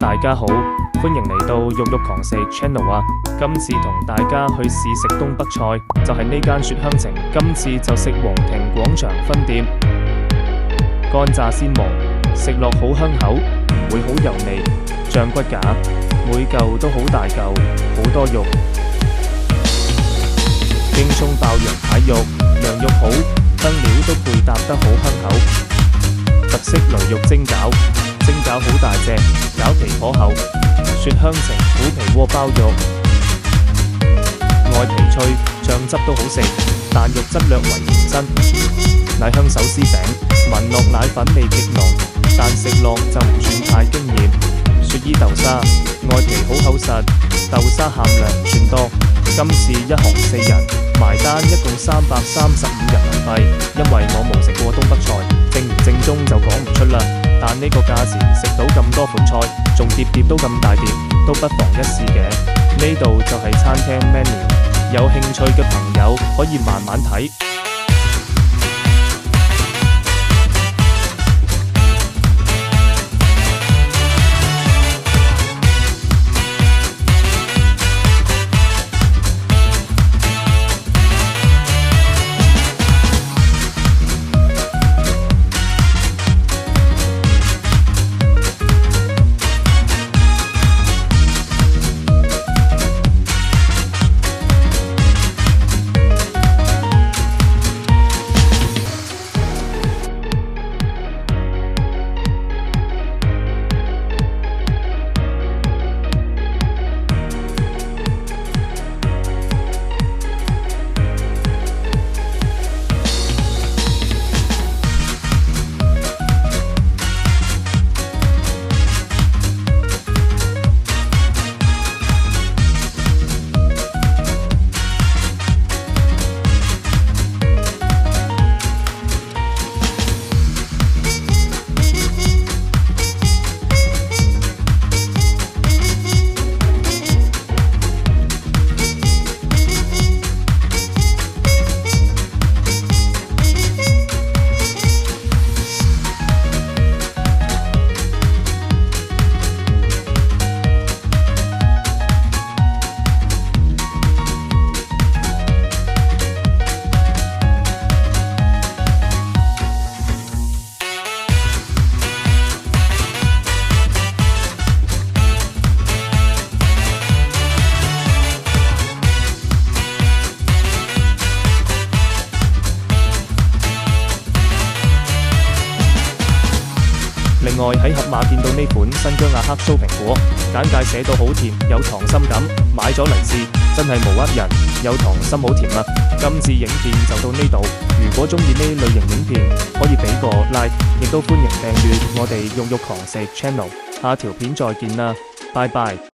大家好，歡迎嚟到肉肉狂食 channel 啊！今次同大家去試食東北菜，就係呢間雪香亭。今次就食皇庭廣場分店，乾炸鮮蘑，食落好香口，唔會好油膩。醬骨架，每嚿都好大嚿，好多肉。京葱爆羊排肉，羊肉好，燈料都配搭得好香口。特色雷肉蒸餃，蒸餃好大隻，餃皮頗厚。雪香亭虎皮鍋包肉，外皮脆，醬汁都好食，但肉質略為延伸。奶香手撕餅，聞落奶粉味極濃，但食落就唔算太驚豔。雪衣豆沙，外皮好厚實，豆沙餡量唔算多。今次一行4人，埋單一共335人民幣。因為我冇食過東北菜，正唔正宗就講唔出啦。但呢個價錢食到咁多款菜，仲碟碟都咁大碟，都不妨一試嘅。呢度就係餐廳 menu， 有興趣嘅朋友可以慢慢睇。另外喺盒馬見到呢款新疆亞克蘇蘋果，簡介寫到好甜，有糖心感，買咗嚟試，真係無呃人，有糖心好甜啊！今次影片就到呢度，如果中意呢類型影片，可以俾個 like， 亦都歡迎訂閱我哋肉肉狂食 channel， 下條片再見啦，拜拜。